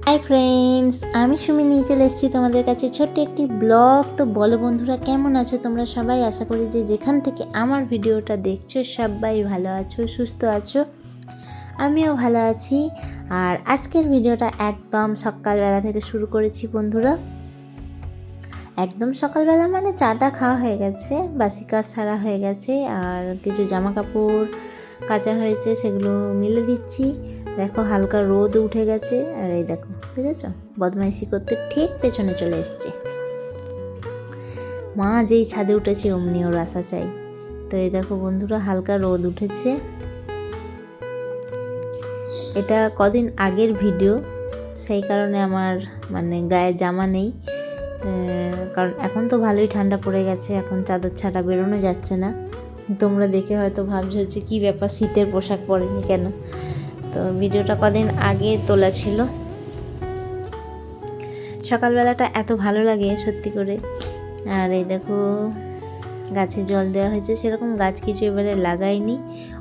Hi friends, আমি সুমিনি চলে এসেছি তোমাদের কাছে ছোট্ট একটি ব্লগ। তো বলো বন্ধুরা, কেমন আছো তোমরা সবাই? আশা করি যে যেখান থেকে আমার ভিডিওটা দেখছো সবাই ভালো আছো, সুস্থ আছো। আমিও ভালো আছি। আর আজকের ভিডিওটা একদম সকালবেলা থেকে শুরু করেছি বন্ধুরা। একদম সকালবেলা মানে চাটা খাওয়া হয়ে গেছে, বাসি কাজ সারা হয়ে গেছে, আর কিছু জামা কাপড় কাচা হয়েছে সেগুলো মিলে দিচ্ছি। দেখো হালকা রোদ উঠে গেছে, আর এই দেখো দেখেছো বদমাইশি করতে ঠিক পেছনে চলে এসছে। মা যেই ছাদে উঠেছে অমনি ওর আসা চাই। তো এই দেখো বন্ধুরা, হালকা রোদ উঠেছে। এটা কদিন আগের ভিডিও, সেই কারণে আমার মানে গায়ে জামা নেই, কারণ এখন তো ভালোই ঠান্ডা পড়ে গেছে, এখন চাদর ছাড়া বেরোনো যাচ্ছে না। তোমরা দেখে হয়তো ভাবছো যে কী ব্যাপার, শীতের পোশাক পরেনি কেন। তো ভিডিওটা কদিন আগে তোলা ছিল। সকালবেলাটা এত ভালো লাগে সত্যি করে। আর এই দেখো গাছে জল দেওয়া হয়েছে, সেরকম গাছ কিছু এবারে লাগাইনি,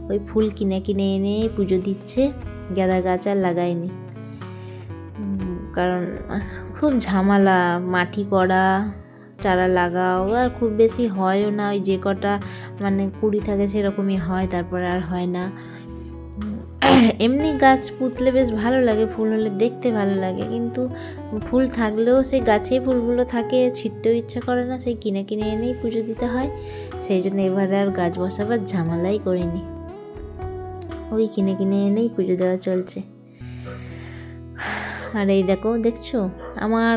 ওই ফুল কিনে কিনে এনে পুজো দিচ্ছে। গাঁদা গাছ আর লাগাইনি, কারণ খুব ঝামেলা, মাটি করা, চারা লাগাও, আর খুব বেশি হয়ও না। ওই যে কটা মানে কুড়ি থাকে সেরকমই হয়, তারপরে আর হয় না। এমনি গাছ পুতলে বেশ ভালো লাগে, ফুল হলে দেখতে ভালো লাগে, কিন্তু ফুল থাকলেও সেই গাছেই ফুলগুলো থাকে, ছিঁড়তেও ইচ্ছা করে না, সেই কিনে কিনে এনেই পুজো দিতে হয়। সেই জন্য এবারে আর গাছ বসাবার ঝামেলাই করিনি, ওই কিনে কিনে এনেই পুজো দেওয়া চলছে। আর এই দেখছো আমার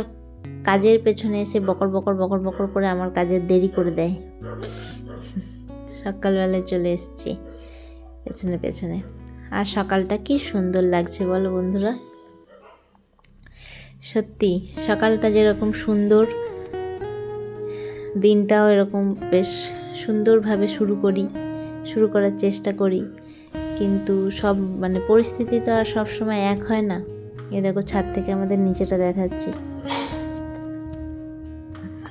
কাজের পেছনে এসে বকর বকর বকর বকর করে আমার কাজের দেরি করে দেয়। সকালবেলায় চলে এসেছি পেছনে পেছনে। আর সকালটা কি সুন্দর লাগছে বলো বন্ধুরা। সত্যি সকালটা যেরকম সুন্দর, দিনটাও এরকম বেশ সুন্দরভাবে শুরু করার চেষ্টা করি, কিন্তু সব মানে পরিস্থিতি তো আর সব সময় এক হয় না। এ দেখো ছাদ থেকে আমাদের নিচেটা দেখাচ্ছি,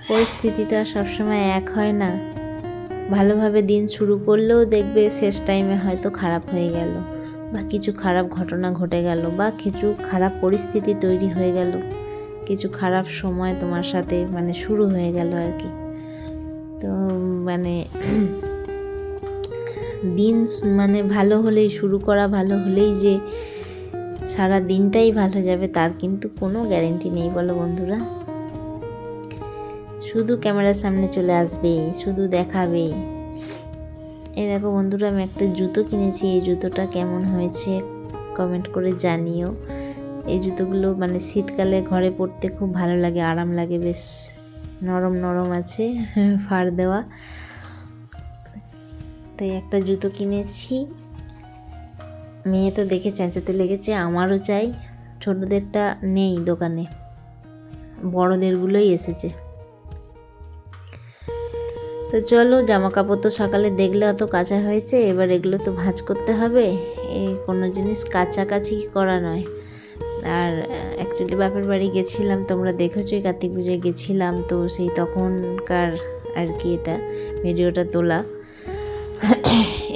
পরিস্থিতি তো আর সবসময় এক হয় না। ভালোভাবে দিন শুরু করলেও দেখবে শেষ টাইমে হয়তো খারাপ হয়ে গেল, বা কিছু খারাপ ঘটনা ঘটে গেল, বা কিছু খারাপ পরিস্থিতি তৈরি হয়ে গেল, কিছু খারাপ সময় তোমার সাথে মানে শুরু হয়ে গেল আর কি। তো মানে দিন মানে ভালো হলেই, শুরু করা ভালো হলেই যে সারা দিনটাই ভালো যাবে তার কিন্তু কোনো গ্যারেন্টি নেই বলো বন্ধুরা। শুধু ক্যামেরার সামনে চলে আসবে, শুধু দেখাবে। এই দেখো বন্ধুরা, আমি একটা জুতো কিনেছি, এই জুতোটা কেমন হয়েছে কমেন্ট করে জানিও। এই জুতোগুলো মানে শীতকালে ঘরে পরতে খুব ভালো লাগে, আরাম লাগে, বেশ নরম নরম আছে, ফাড় দেওয়া। তাই একটা জুতো কিনেছি। মেয়ে তো দেখে চেঁচাতে লেগেছে, আমারও চাই। ছোটদেরটা নেই দোকানে, বড়দেরগুলোই এসেছে। তো চলো, জামা কাপড় তো সকালে দেখলে অত কাঁচা হয়েছে, এবার এগুলো তো ভাঁজ করতে হবে। এই কোনো জিনিস কাছাকাছি করা নয়। আর অ্যাকচুয়ালি বাপের বাড়ি গেছিলাম, তোমরা দেখেছোই, কার্তিক পুজোয় গেছিলাম, তো সেই তখনকার আর কি এটা ভিডিওটা তোলা।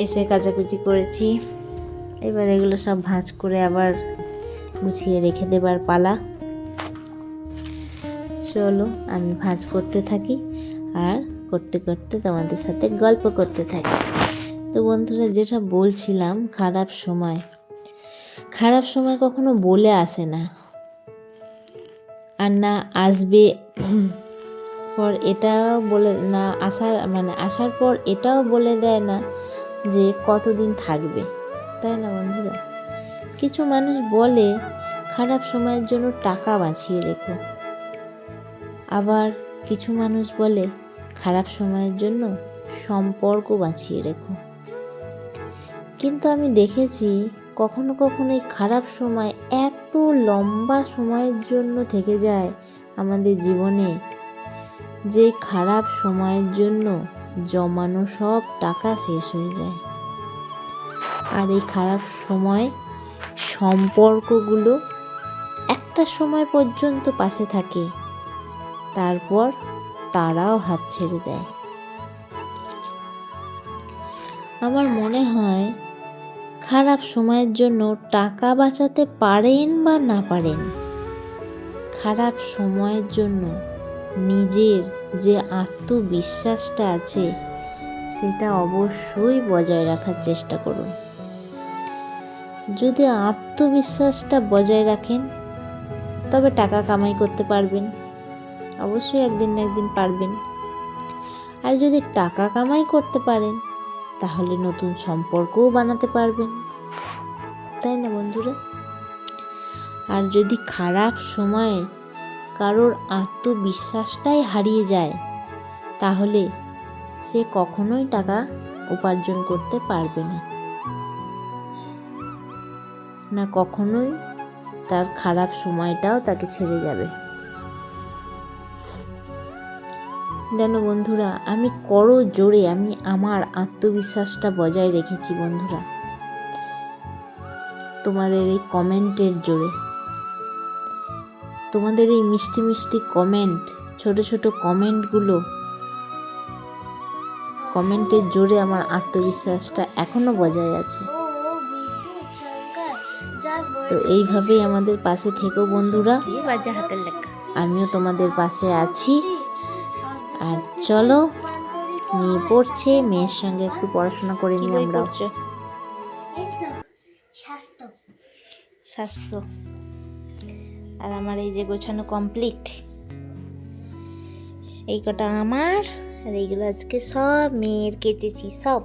এসে কাচাকুচি করেছি, এবার এগুলো সব ভাঁজ করে আবার গুছিয়ে রেখে দেবার পালা। চলো আমি ভাঁজ করতে থাকি, আর করতে করতে তোমাদের সাথে গল্প করতে থাকি। তো বন্ধুরা, যেটা বলছিলাম, খারাপ সময় কখনো বলে আসে না, আর না আসবে পর এটাও বলে না, আসার পর এটাও বলে দেয় না যে কতদিন থাকবে, তাই না বন্ধুরা? কিছু মানুষ বলে খারাপ সময়ের জন্য টাকা বাঁচিয়ে রেখো, আবার কিছু মানুষ বলে খারাপ সময়ের জন্য সম্পর্ক বাঁচিয়ে রেখো। কিন্তু আমি দেখেছি কখনো কখনো এই খারাপ সময় এত লম্বা সময়ের জন্য থেকে যায় আমাদের জীবনে, যে খারাপ সময়ের জন্য জমানো সব টাকা শেষ হয়ে যায়। আর এই খারাপ সময় সম্পর্কগুলো একটা সময় পর্যন্ত পাশে থাকে, তারপর তারাও হাত ছেড়ে দেয়। আমার মনে হয় খারাপ সময়ের জন্য টাকা বাঁচাতে পারেন বা না পারেন, খারাপ সময়ের জন্য নিজের যে আত্মবিশ্বাসটা আছে সেটা অবশ্যই বজায় রাখার চেষ্টা করুন। যদি আত্মবিশ্বাসটা বজায় রাখেন তবে টাকা কামাই করতে পারবেন, অবশ্যই একদিন না একদিন পারবেন। আর যদি টাকা কামাই করতে পারেন তাহলে নতুন সম্পর্কও বানাতে পারবেন, তাই না বন্ধুরা? আর যদি খারাপ সময়ে কারোর আত্মবিশ্বাসটাই হারিয়ে যায় তাহলে সে কখনোই টাকা উপার্জন করতে পারবে না, কখনোই তার খারাপ সময়টাও তাকে ছেড়ে যাবে। জানো বন্ধুরা, আমি করো জোরে আমি আমার আত্মবিশ্বাসটা বজায় রেখেছি বন্ধুরা, তোমাদের এই কমেন্টের জোরে, তোমাদের এই মিষ্টি মিষ্টি কমেন্ট, ছোট ছোট কমেন্টগুলো, কমেন্টের জোরে আমার আত্মবিশ্বাসটা এখনো বজায় আছে। তো এইভাবেই আমাদের পাশে থেকো বন্ধুরা, আমিও তোমাদের পাশে আছি। আর চলো, মেয়ে পড়ছে, মেয়ের সঙ্গে একটু পড়াশোনা করে নিই আমরাও। স্বাস্থ্য। আর আমার এই যে গোছানো কমপ্লিট, এই কটা আমার, আর এইগুলো আজকে সব মেয়ের কেচেছি সব।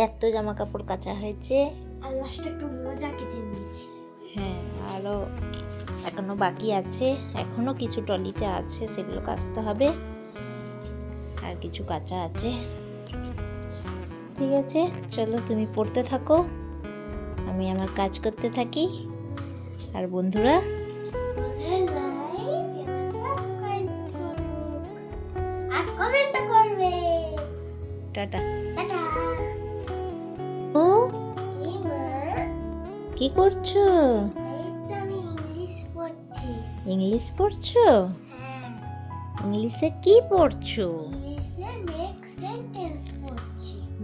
এত জামা কাপড় কাচা হয়েছে, হ্যাঁ আরো এখনো বাকি আছে, এখনো কিছু টলিতে আছে, সেগুলো কাচতে হবে, আর কিছু কাঁচা আছে। ঠিক আছে, চলো তুমি পড়তে থাকো, আমি আমার কাজ করতে থাকি। আর বন্ধুরা টাটা। ও কি করছো? ইংলিশ পড়ছো? ইংলিশে কি পড়ছো?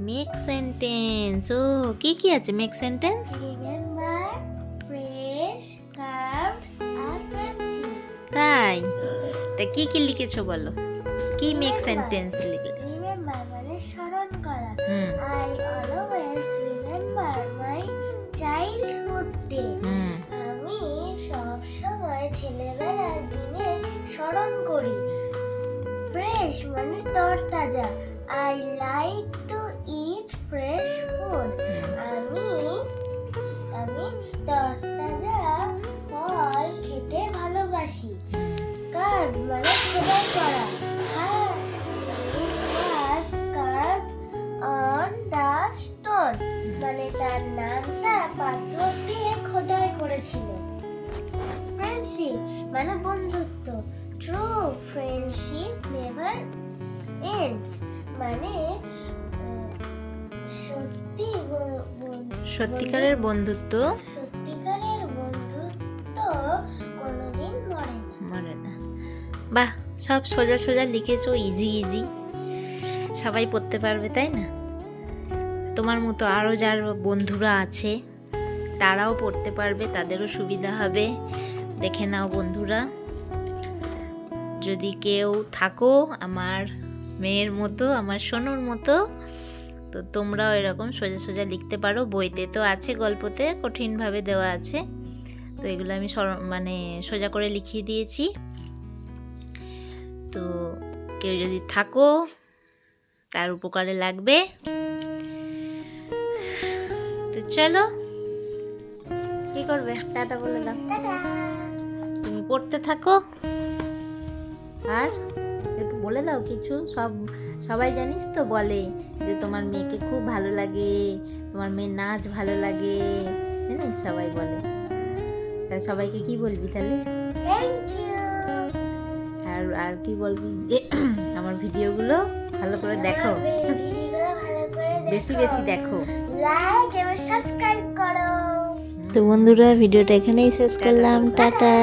Make sentence. ও কি কি আছে মেক সেন্টেন্স? তাই? তা কি কি লিখেছো বলো, কি মেক সেন্টেন্স লিখলে? রিমেম্বার মানে স্মরণ করা। I always remember my childhood day. আমি সব সময় ছেলেবেলার দিনে স্মরণ করি। ফ্রেশ মানে তরতাজা। I like to it fresh food. আমি তরতাজা ফল খেতে ভালোবাসি। কার্ভ মানে খোদাই করা। মানে তার নামটা পাথর দিয়ে খোদাই করেছিল। ফ্রেন্ডশিপ মানে বন্ধুত্ব। ট্রু ফ্রেন্ডশিপ নেভার এন্ডস মানে সত্যিকারের বন্ধুত্ব কোনোদিন মরে না। বাহ, সব সোজা সোজা লিখেছো, ইজি ইজি, সবাই পড়তে পারবে, তাই না? তোমার মতো আরও যার বন্ধুরা আছে তারাও পড়তে পারবে, তাদেরও সুবিধা হবে। দেখে নাও বন্ধুরা, যদি কেউ থাকো আমার মেয়ের মতো, আমার সোনুর মতো, তো তোমরাও এরকম সোজা সোজা লিখতে পারো। বইতে তো আছে, গল্পতে কঠিনভাবে দেওয়া আছে, তো এগুলো আমি মানে সোজা করে লিখিয়ে দিয়েছি। তো কেউ যদি থাকো তার উপকারে লাগবে। তো চলো, কি করবে? টাটা বলে দাও। তুমি পড়তে থাকো, আর একটু বলে দাও কিছু। সবাই জানিস তো বলে যে তোমার মেয়েকে খুব ভালো লাগে, তোমার মেয়ের নাচ ভালো লাগে, জানিস সবাই বলে। তাই সবাইকে কি বলবি তাহলে? আর কি বলবি? যে আমার ভিডিওগুলো ভালো করে দেখো, বেশি বেশি দেখো, লাইক এবং সাবস্ক্রাইব করো। তো বন্ধুরা, ভিডিওটা এখানেই শেষ করলাম। টাটা।